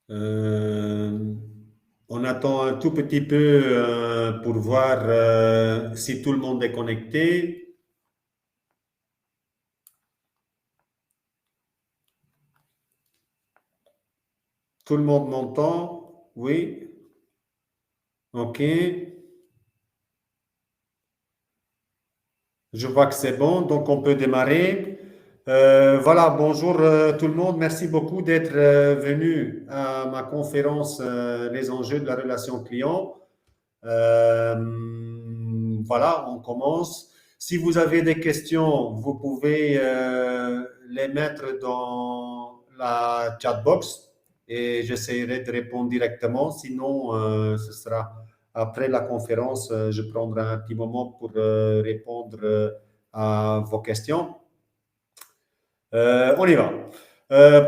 Euh, on attend un tout petit peu pour voir si tout le monde est connecté. Tout le monde m'entend? Oui? OK. Je vois que c'est bon, donc on peut démarrer. Voilà, bonjour tout le monde. Merci beaucoup d'être venu à ma conférence Les enjeux de la relation client. Euh, voilà, on commence. Si vous avez des questions, vous pouvez les mettre dans la chat box et j'essaierai de répondre directement. Sinon, ce sera après la conférence. Je prendrai un petit moment pour répondre à vos questions. On y va.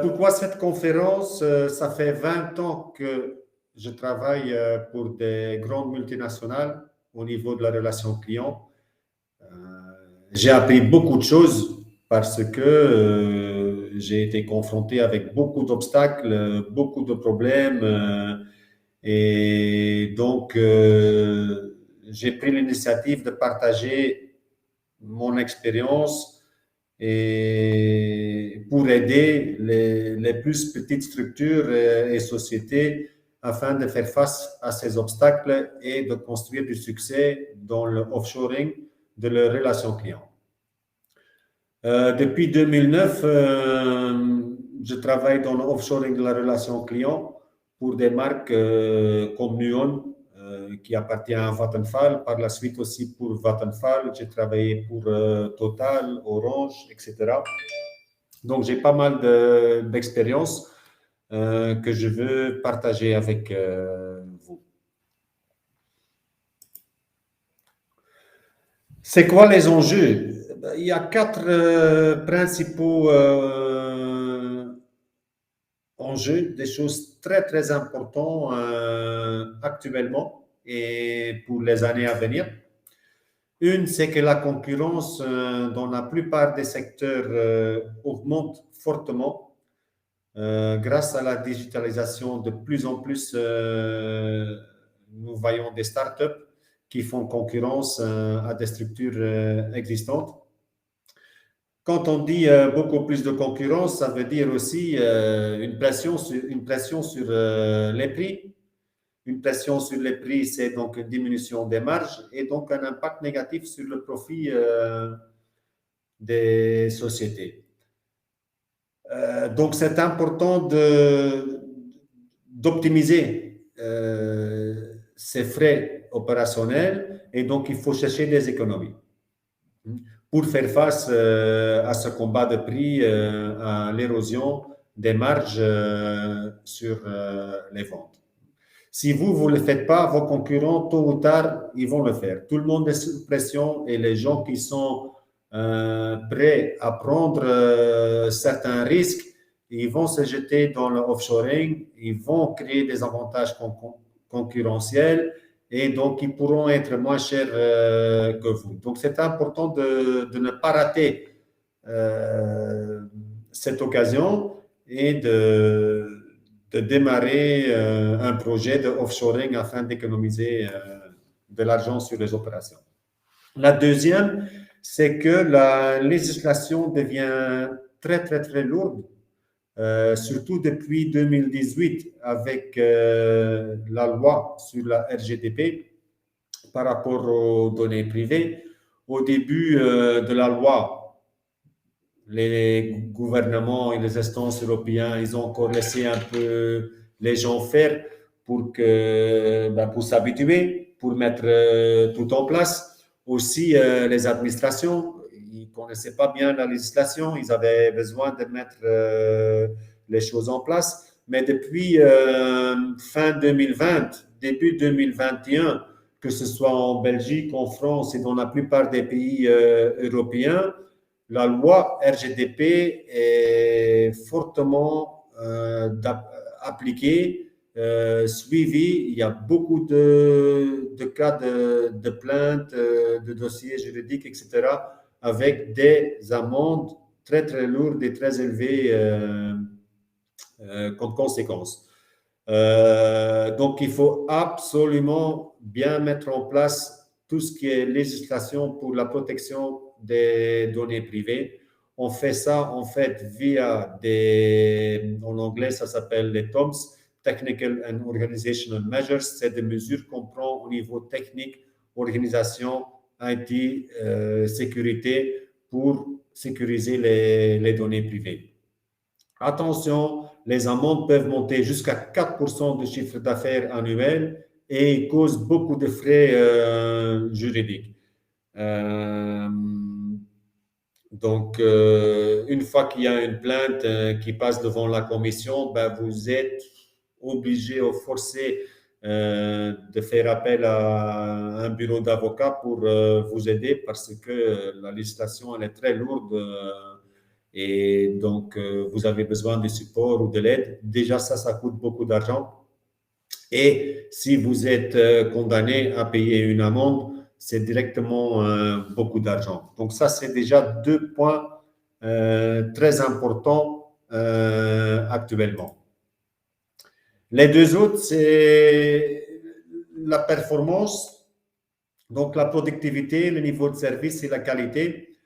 Pourquoi cette conférence? Ça fait 20 ans que je travaille pour des grandes multinationales au niveau de la relation client. Euh, j'ai appris beaucoup de choses parce que j'ai été confronté avec beaucoup d'obstacles, beaucoup de problèmes. Et donc, j'ai pris l'initiative de partager mon expérience et pour aider les plus petites structures et sociétés afin de faire face à ces obstacles et de construire du succès dans le offshoring de leurs relations clients. Depuis 2009, je travaille dans le offshoring de la relation client pour des marques comme Nuon, qui appartient à Vattenfall. Par la suite aussi pour Vattenfall, j'ai travaillé pour Total, Orange, etc. Donc, j'ai pas mal d'expériences que je veux partager avec vous. C'est quoi les enjeux? Il y a quatre principaux enjeux, des choses très très importantes actuellement et pour les années à venir. Une, c'est que la concurrence dans la plupart des secteurs augmente fortement grâce à la digitalisation. De plus en plus, nous voyons des startups qui font concurrence à des structures existantes. Quand on dit beaucoup plus de concurrence, ça veut dire aussi une pression sur les prix. Une pression sur les prix, c'est donc une diminution des marges et donc un impact négatif sur le profit des sociétés. Donc, c'est important d'optimiser ces frais opérationnels et donc il faut chercher des économies pour faire face à ce combat de prix, à l'érosion des marges sur les ventes. Si vous ne le faites pas, vos concurrents, tôt ou tard, ils vont le faire. Tout le monde est sous pression et les gens qui sont prêts à prendre certains risques, ils vont se jeter dans le offshoring, ils vont créer des avantages concurrentiels et donc ils pourront être moins chers que vous. Donc c'est important de ne pas rater euh, cette occasion et de démarrer un projet de offshoring afin d'économiser de l'argent sur les opérations. La deuxième, c'est que la législation devient très, très, très lourde, surtout depuis 2018 avec la loi sur la RGDP par rapport aux données privées. Au début de la loi, les gouvernements et les instances européennes, ils ont encore laissé un peu les gens faire pour s'habituer, pour mettre tout en place. Aussi, les administrations, ils connaissaient pas bien la législation, ils avaient besoin de mettre les choses en place. Mais depuis fin 2020, début 2021, que ce soit en Belgique, en France et dans la plupart des pays européens, la loi RGDP est fortement appliquée, suivie. Il y a beaucoup de cas de plaintes, de dossiers juridiques, etc., avec des amendes très, très lourdes et très élevées comme conséquence. Donc, il faut absolument bien mettre en place tout ce qui est législation pour la protection des données privées. On fait ça, en fait, via en anglais, ça s'appelle les TOMS, Technical and Organizational Measures. C'est des mesures qu'on prend au niveau technique, organisation, IT, sécurité, pour sécuriser les données privées. Attention, les amendes peuvent monter jusqu'à 4% du chiffre d'affaires annuel et causent beaucoup de frais juridiques. Euh, donc, une fois qu'il y a une plainte qui passe devant la commission, ben, vous êtes obligé ou forcé de faire appel à un bureau d'avocat pour vous aider parce que la législation elle est très lourde et donc vous avez besoin de support ou de l'aide. Déjà, ça coûte beaucoup d'argent. Et si vous êtes condamné à payer une amende, c'est directement beaucoup d'argent. Donc ça, c'est déjà deux points très importants actuellement. Les deux autres, c'est la performance, donc la productivité, le niveau de service et la qualité.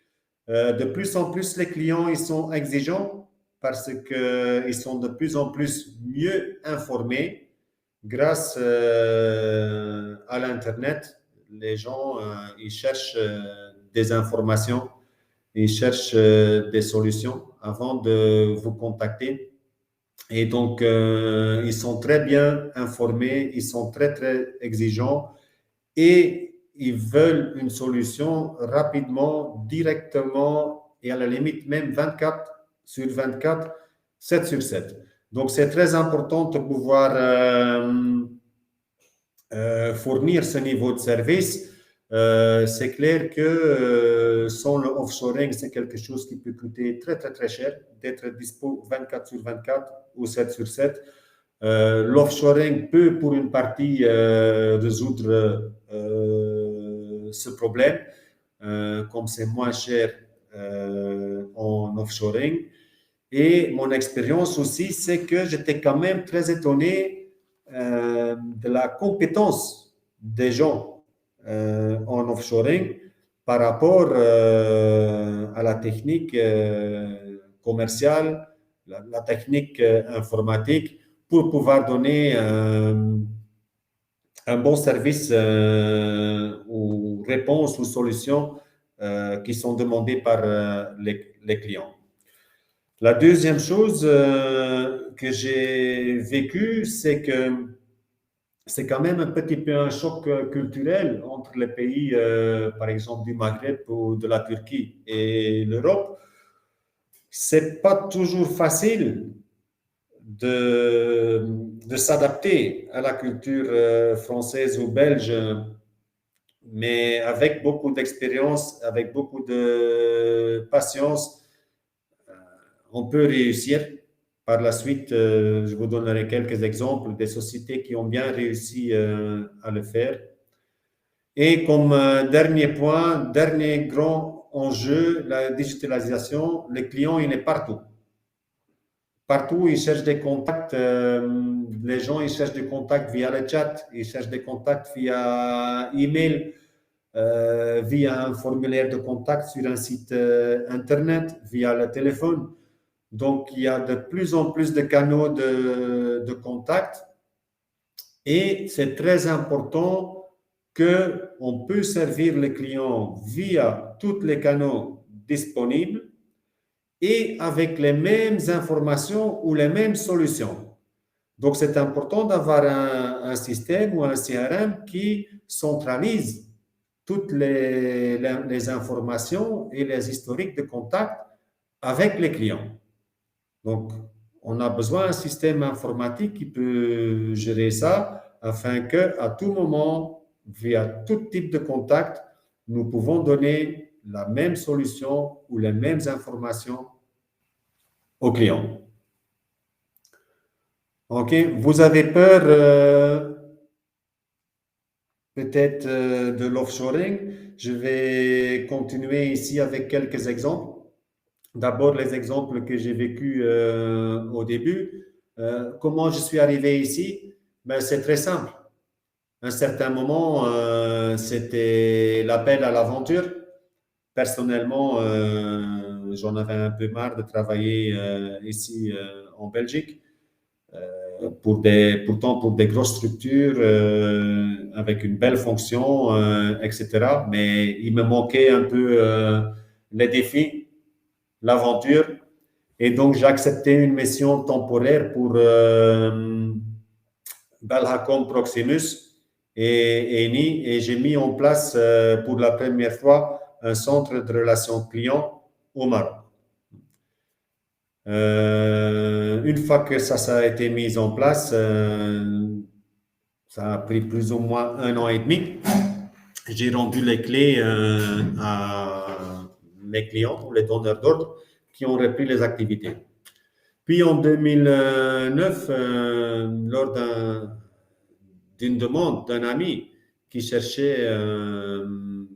De plus en plus, les clients, ils sont exigeants parce qu'ils sont de plus en plus mieux informés grâce à l'Internet. Les gens, ils cherchent des informations, ils cherchent des solutions avant de vous contacter. Et donc, ils sont très bien informés, ils sont très, très exigeants et ils veulent une solution rapidement, directement et à la limite même 24 sur 24, 7 sur 7. Donc, c'est très important de pouvoir fournir ce niveau de service. C'est clair que sans le offshoring, c'est quelque chose qui peut coûter très, très, très cher d'être dispo 24 sur 24 ou 7 sur 7. L'offshoring peut, pour une partie, résoudre ce problème, comme c'est moins cher en offshoring. Et mon expérience aussi, c'est que j'étais quand même très étonné de la compétence des gens en offshoring par rapport à la technique commerciale, la technique informatique, pour pouvoir donner un bon service aux réponses ou solutions qui sont demandées par les clients. La deuxième chose que j'ai vécue, c'est que c'est quand même un petit peu un choc culturel entre les pays, par exemple, du Maghreb ou de la Turquie et l'Europe. C'est pas toujours facile de s'adapter à la culture française ou belge, mais avec beaucoup d'expérience, avec beaucoup de patience, on peut réussir. Par la suite, je vous donnerai quelques exemples des sociétés qui ont bien réussi à le faire. Et comme dernier point, dernier grand enjeu, la digitalisation, le client, il est partout. Partout, ils cherchent des contacts. Les gens, ils cherchent des contacts via le chat, ils cherchent des contacts via email, via un formulaire de contact sur un site Internet, via le téléphone. Donc, il y a de plus en plus de canaux de contact et c'est très important qu'on peut servir les clients via tous les canaux disponibles et avec les mêmes informations ou les mêmes solutions. Donc, c'est important d'avoir un système ou un CRM qui centralise toutes les informations et les historiques de contact avec les clients. Donc, on a besoin d'un système informatique qui peut gérer ça afin qu'à tout moment, via tout type de contact, nous pouvons donner la même solution ou les mêmes informations aux clients. OK, vous avez peur peut-être de l'offshoring. Je vais continuer ici avec quelques exemples. D'abord, les exemples que j'ai vécus au début. Comment je suis arrivé ici? Ben, c'est très simple. À un certain moment, c'était l'appel à l'aventure. Personnellement, j'en avais un peu marre de travailler ici en Belgique, pourtant pour des grosses structures avec une belle fonction, etc. Mais il me manquait un peu les défis, l'aventure. Et donc, j'ai accepté une mission temporaire pour Belgacom Proximus et Eni, et j'ai mis en place pour la première fois un centre de relations clients au Maroc. Une fois que ça a été mis en place, ça a pris plus ou moins 1 an et demi. J'ai rendu les clés à mes clients, les donneurs d'ordre, qui ont repris les activités. Puis en 2009, lors d'une demande d'un ami qui cherchait une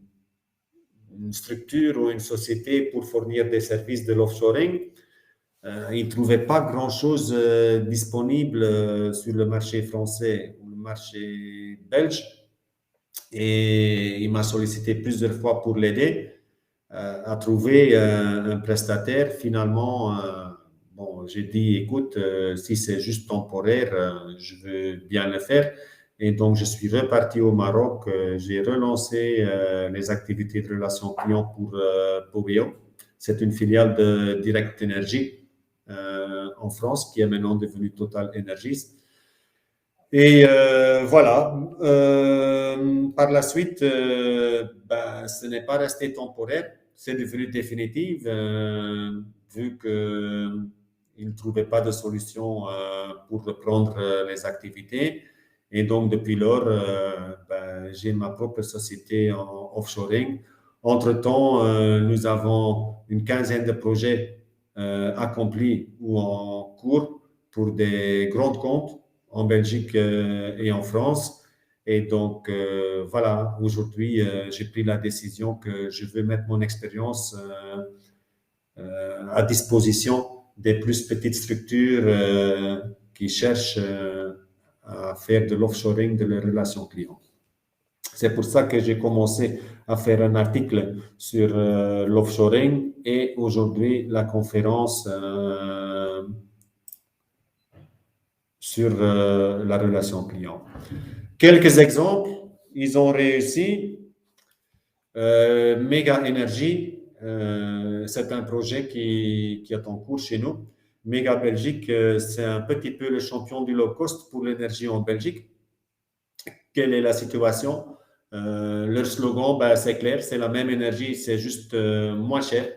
structure ou une société pour fournir des services de l'offshoring, il ne trouvait pas grand-chose disponible sur le marché français ou le marché belge. Et il m'a sollicité plusieurs fois pour l'aider à trouver un prestataire. Finalement, bon, j'ai dit, écoute, si c'est juste temporaire, je veux bien le faire. Et donc, je suis reparti au Maroc. J'ai relancé les activités de relations clients pour Poveo. C'est une filiale de Direct Energy en France qui est maintenant devenue Total Energies. Et voilà. Par la suite, ben, ce n'est pas resté temporaire, c'est devenu définitif, vu qu'il ne trouvait pas de solution pour reprendre les activités. Et donc, depuis lors, ben, j'ai ma propre société en offshoring. Entre-temps, nous avons une quinzaine de projets accomplis ou en cours pour des grands comptes en Belgique et en France. Et donc, voilà, aujourd'hui, j'ai pris la décision que je veux mettre mon expérience à disposition des plus petites structures qui cherchent à faire de l'offshoring de leurs relations clients. C'est pour ça que j'ai commencé à faire un article sur l'offshoring et aujourd'hui la conférence sur la relation client. Quelques exemples, ils ont réussi. Méga Énergie, c'est un projet qui est en cours chez nous. Méga Belgique, c'est un petit peu le champion du low cost pour l'énergie en Belgique. Quelle est la situation? Leur slogan, ben, c'est clair, c'est la même énergie, c'est juste moins cher.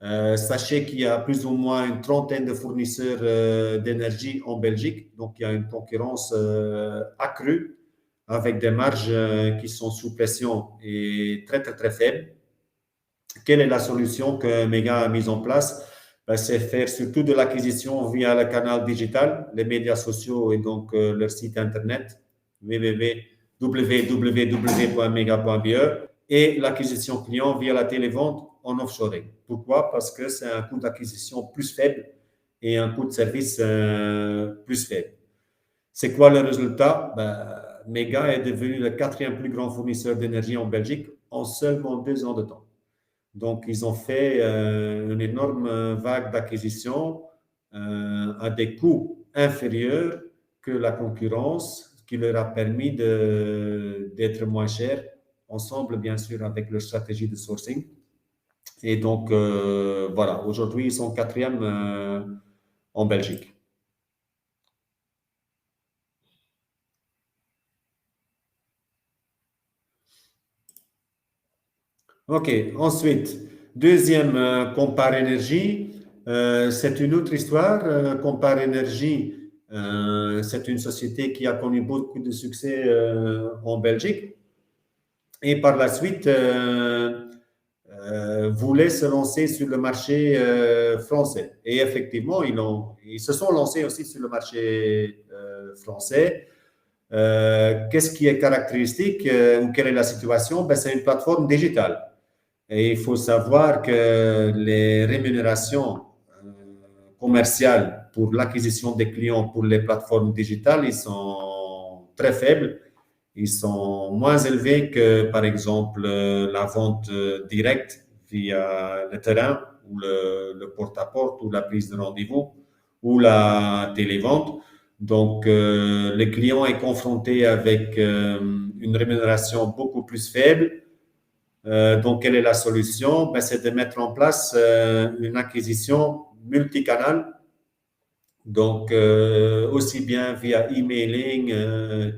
Sachez qu'il y a plus ou moins une trentaine de fournisseurs d'énergie en Belgique, donc il y a une concurrence accrue avec des marges qui sont sous pression et très très très faibles. Quelle est la solution que Mega a mise en place? Ben, c'est faire surtout de l'acquisition via le canal digital, les médias sociaux et donc leur site internet www.mega.be et l'acquisition client via la télévente en offshoring. Pourquoi? Parce que c'est un coût d'acquisition plus faible et un coût de service plus faible. C'est quoi le résultat? Ben, Mega est devenu le 4e plus grand fournisseur d'énergie en Belgique en seulement 2 ans de temps. Donc, ils ont fait une énorme vague d'acquisition à des coûts inférieurs que la concurrence, qui leur a permis d'être moins chers, ensemble, bien sûr, avec leur stratégie de sourcing. Et donc, voilà, aujourd'hui, ils sont 4e en Belgique. OK, ensuite, deuxième, Compare Énergie. C'est une autre histoire. Compare Énergie, c'est une société qui a connu beaucoup de succès en Belgique et par la suite voulait se lancer sur le marché français. Et effectivement, ils se sont lancés aussi sur le marché français. Qu'est-ce qui est caractéristique ou quelle est la situation? Ben, c'est une plateforme digitale. Et il faut savoir que les rémunérations commerciales pour l'acquisition des clients pour les plateformes digitales, ils sont très faibles. Ils sont moins élevés que, par exemple, la vente directe via le terrain ou le porte-à-porte ou la prise de rendez-vous ou la télévente. Donc, le client est confronté avec une rémunération beaucoup plus faible. Donc, quelle est la solution? Ben, c'est de mettre en place une acquisition multicanale. Donc, aussi bien via emailing,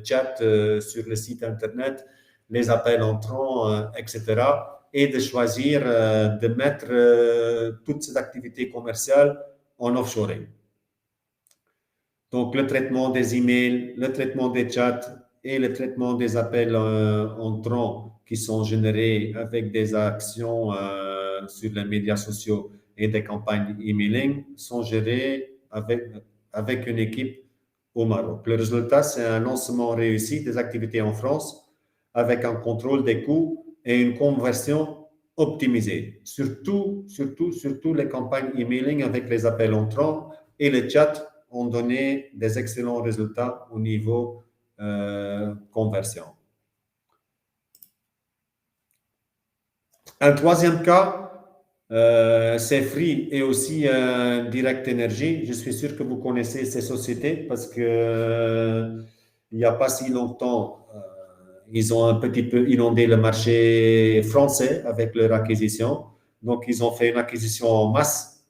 chat sur le site Internet, les appels entrants, etc. Et de choisir de mettre toutes ces activités commerciales en offshoring. Donc, le traitement des emails, le traitement des chats et le traitement des appels entrants qui sont générés avec des actions sur les médias sociaux et des campagnes emailing sont gérés avec une équipe au Maroc. Le résultat, c'est un lancement réussi des activités en France avec un contrôle des coûts et une conversion optimisée. Surtout les campagnes emailing avec les appels entrants et le chat ont donné des excellents résultats au niveau conversion. Un troisième cas, c'est Free et aussi Direct Energy. Je suis sûr que vous connaissez ces sociétés parce que il n'y a pas si longtemps, ils ont un petit peu inondé le marché français avec leur acquisition. Donc, ils ont fait une acquisition en masse.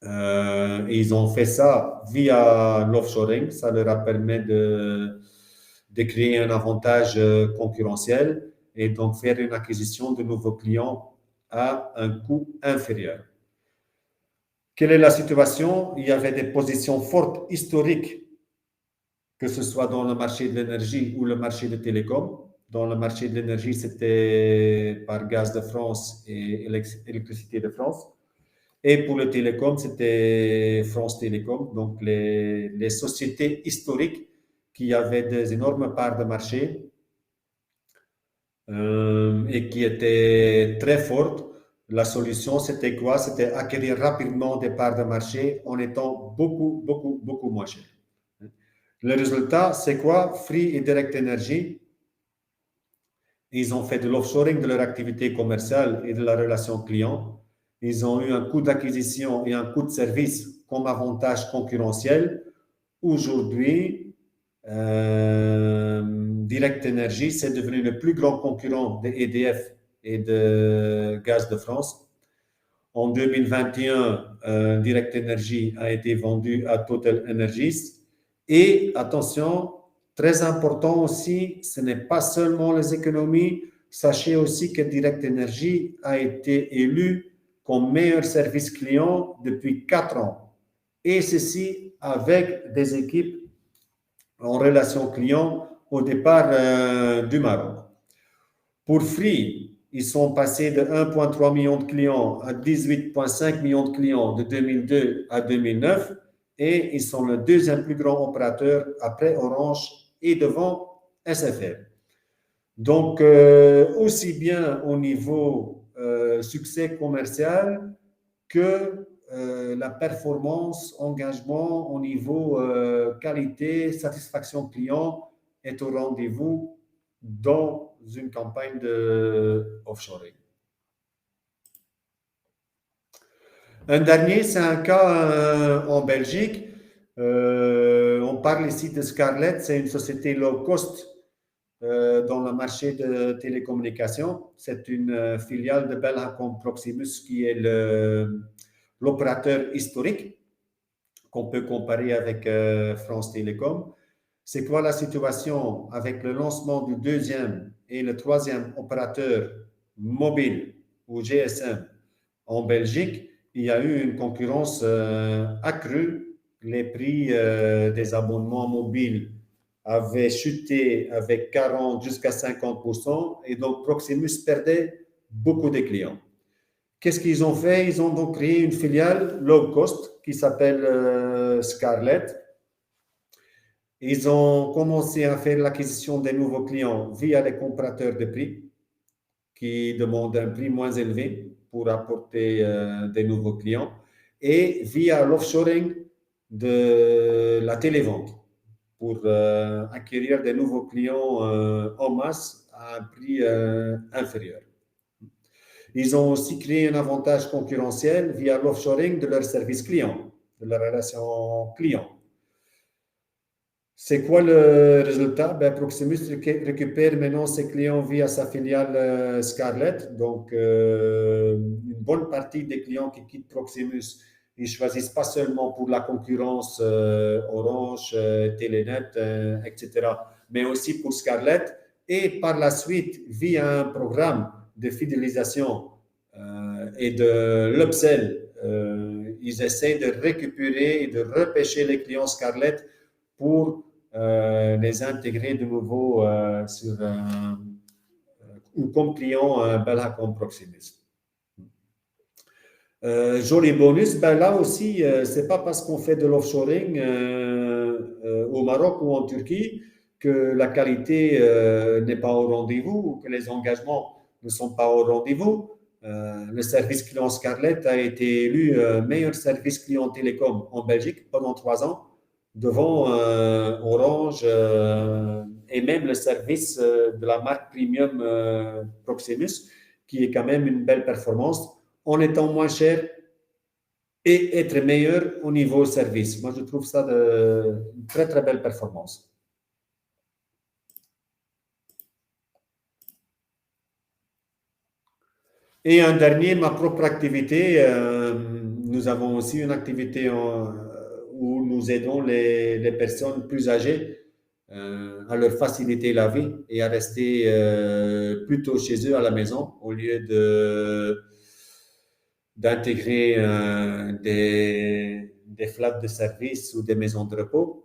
Ils ont fait ça via l'offshoring. Ça leur a permis de créer un avantage concurrentiel et donc faire une acquisition de nouveaux clients à un coût inférieur. Quelle est la situation? Il y avait des positions fortes historiques, que ce soit dans le marché de l'énergie ou le marché de télécom. Dans le marché de l'énergie, c'était par Gaz de France et Électricité de France. Et pour le télécom, c'était France Télécom. Donc, les sociétés historiques qui avaient des énormes parts de marché et qui étaient très fortes. La solution, c'était quoi? C'était acquérir rapidement des parts de marché en étant beaucoup moins cher. Le résultat, c'est quoi? Free et Direct Energy, ils ont fait de l'offshoring de leur activité commerciale et de la relation client. Ils ont eu un coût d'acquisition et un coût de service comme avantage concurrentiel. Aujourd'hui, Direct Energy, c'est devenu le plus grand concurrent de EDF et de Gaz de France. En 2021, Direct Energy a été vendu à Total Energies. Et attention, très important aussi, ce n'est pas seulement les économies. Sachez aussi que Direct Energy a été élu comme meilleur service client depuis 4 ans. Et ceci avec des équipes en relation client au départ du Maroc. Pour Free, ils sont passés de 1,3 million de clients à 18,5 millions de clients de 2002 à 2009 et ils sont le deuxième plus grand opérateur après Orange et devant SFR. Donc, aussi bien au niveau succès commercial que la performance, engagement au niveau qualité, satisfaction client est au rendez-vous dans une campagne de offshoring. Un dernier, c'est un cas en Belgique. On parle ici de Scarlett, c'est une société low cost dans le marché de télécommunications. C'est une filiale de Belgacom Proximus qui est l'opérateur historique qu'on peut comparer avec France Télécom. C'est quoi la situation avec le lancement du deuxième et le troisième opérateur mobile ou GSM en Belgique? Il y a eu une concurrence accrue. Les prix des abonnements mobiles avaient chuté avec 40 jusqu'à 50% et donc Proximus perdait beaucoup de clients. Qu'est-ce qu'ils ont fait? Ils ont donc créé une filiale low cost qui s'appelle Scarlett. Ils ont commencé à faire l'acquisition des nouveaux clients via les comparateurs de prix qui demandent un prix moins élevé pour apporter des nouveaux clients et via l'offshoring de la télévente pour acquérir de nouveaux clients en masse à un prix inférieur. Ils ont aussi créé un avantage concurrentiel via l'offshoring de leur service client, de la relation client. C'est quoi le résultat? Ben, Proximus récupère maintenant ses clients via sa filiale Scarlett. Donc, une bonne partie des clients qui quittent Proximus, ils choisissent pas seulement pour la concurrence Orange, Telenet, etc., mais aussi pour Scarlett. Et par la suite, via un programme de fidélisation et de l'upsell, ils essaient de récupérer et de repêcher les clients Scarlett pour les intégrer de nouveau sur ou comme client Belgacom Proximus. Joli bonus, ben là aussi, c'est pas parce qu'on fait de l'offshoring au Maroc ou en Turquie que la qualité n'est pas au rendez-vous ou que les engagements ne sont pas au rendez-vous. Le service client Scarlett a été élu meilleur service client télécom en Belgique pendant 3 ans, devant Orange et même le service de la marque premium Proximus, qui est quand même une belle performance en étant moins cher et être meilleur au niveau service. Moi, je trouve ça une très, très belle performance. Et un dernier, ma propre activité. Nous avons aussi une activité où nous aidons les personnes plus âgées à leur faciliter la vie et à rester plutôt chez eux à la maison au lieu d'intégrer des flats de service ou des maisons de repos.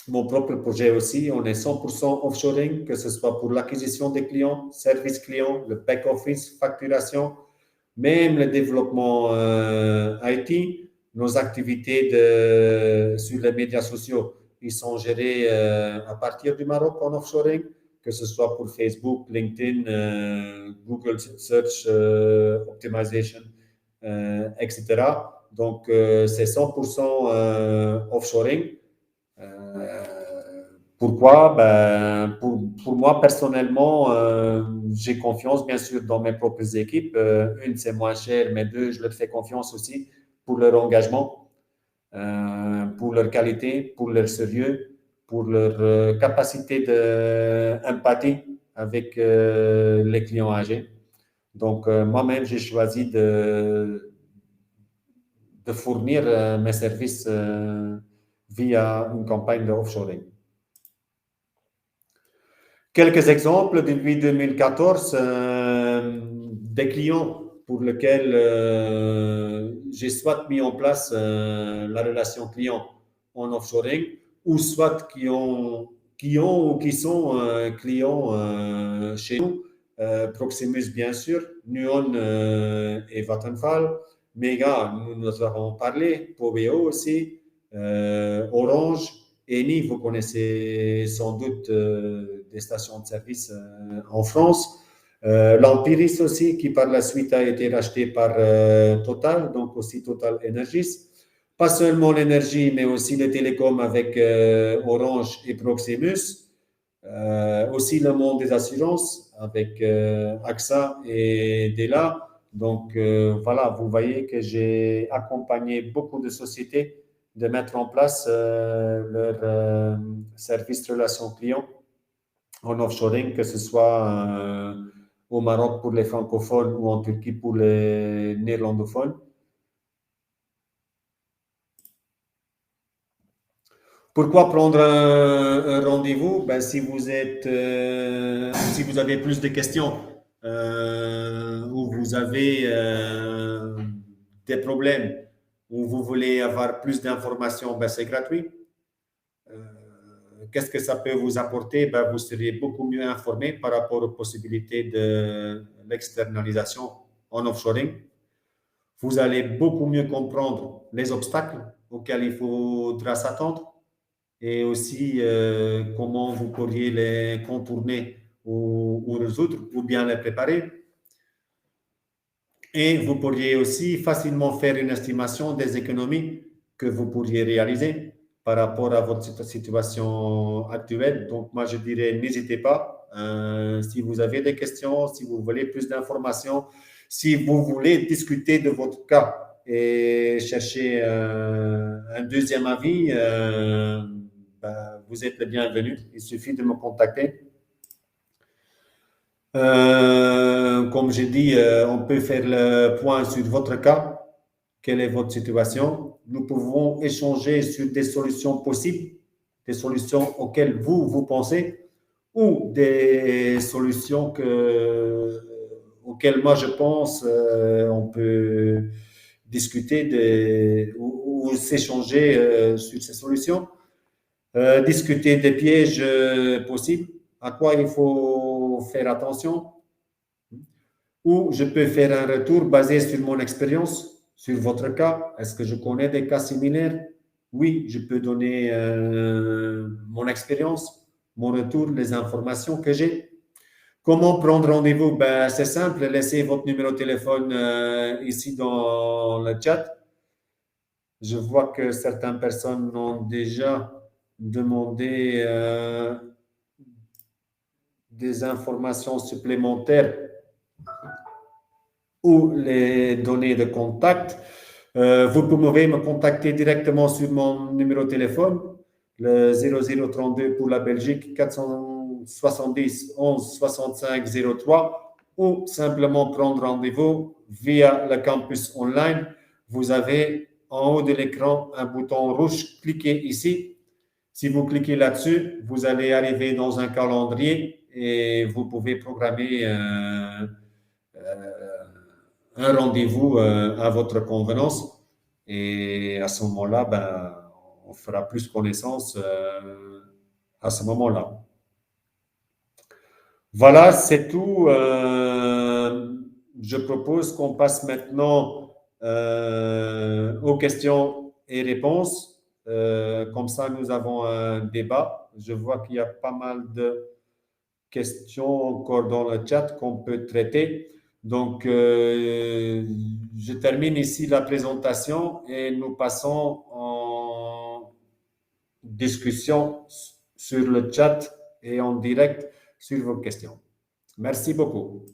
Mon propre projet aussi, on est 100% offshoring, que ce soit pour l'acquisition des clients, service client, le back-office, facturation, même le développement IT, nos activités sur les médias sociaux, ils sont gérés à partir du Maroc en offshoring, que ce soit pour Facebook, LinkedIn, Google Search Optimization, etc. Donc, c'est 100% offshoring. Pourquoi? Ben, pour moi, personnellement, j'ai confiance, bien sûr, dans mes propres équipes. Une, c'est moins cher, mais deux, je leur fais confiance aussi pour leur engagement, pour leur qualité, pour leur sérieux, pour leur capacité d'empathie avec les clients âgés. Donc, moi-même, j'ai choisi de fournir mes services via une campagne de offshoring. Quelques exemples depuis 2014, des clients pour lesquels j'ai soit mis en place la relation client en offshoring, ou soit qui sont clients chez nous. Proximus, bien sûr, Nuon et Vattenfall, Mega, nous avons parlé, Poveo aussi, Orange, Eni, vous connaissez sans doute des stations de service en France. L'Empiris aussi, qui par la suite a été racheté par Total, donc aussi Total Energies. Pas seulement l'énergie, mais aussi les télécoms avec Orange et Proximus. Aussi le monde des assurances avec AXA et Dela. Donc voilà, vous voyez que j'ai accompagné beaucoup de sociétés de mettre en place leur service relation client en offshoring, que ce soit au Maroc pour les francophones ou en Turquie pour les néerlandophones. Pourquoi prendre un rendez-vous? Ben, si si vous avez plus de questions ou vous avez des problèmes ou vous voulez avoir plus d'informations, ben, c'est gratuit. Qu'est-ce que ça peut vous apporter? Ben, vous serez beaucoup mieux informé par rapport aux possibilités de l'externalisation en offshoring. Vous allez beaucoup mieux comprendre les obstacles auxquels il faudra s'attendre et aussi comment vous pourriez les contourner ou résoudre ou bien les préparer. Et vous pourriez aussi facilement faire une estimation des économies que vous pourriez réaliser par rapport à votre situation actuelle. Donc, moi, je dirais, n'hésitez pas. Si vous avez des questions, si vous voulez plus d'informations, si vous voulez discuter de votre cas et chercher un deuxième avis, ben, vous êtes le bienvenu. Il suffit de me contacter. Comme j'ai dit, on peut faire le point sur votre cas. Quelle est votre situation? Nous pouvons échanger sur des solutions possibles, des solutions auxquelles vous pensez, ou des solutions auxquelles moi je pense. On peut discuter ou s'échanger sur ces solutions. Discuter des pièges possibles, à quoi il faut faire attention, ou je peux faire un retour basé sur mon expérience, sur votre cas. Est-ce que je connais des cas similaires? Oui, je peux donner mon expérience, mon retour, les informations que j'ai. Comment prendre rendez-vous? Ben, c'est simple, laissez votre numéro de téléphone ici dans le chat. Je vois que certaines personnes ont déjà demandé des informations supplémentaires ou les données de contact. Vous pouvez me contacter directement sur mon numéro de téléphone, le 0032 pour la Belgique, 470 11 65 03, ou simplement prendre rendez-vous via le campus online. Vous avez en haut de l'écran un bouton rouge, cliquez ici. Si vous cliquez là-dessus, vous allez arriver dans un calendrier et vous pouvez programmer un rendez-vous à votre convenance. Et à ce moment-là, ben, on fera plus connaissance à ce moment-là. Voilà, c'est tout. Je propose qu'on passe maintenant aux questions et réponses. Comme ça, nous avons un débat. Je vois qu'il y a pas mal de questions encore dans le chat qu'on peut traiter. Donc, je termine ici la présentation et nous passons en discussion sur le chat et en direct sur vos questions. Merci beaucoup.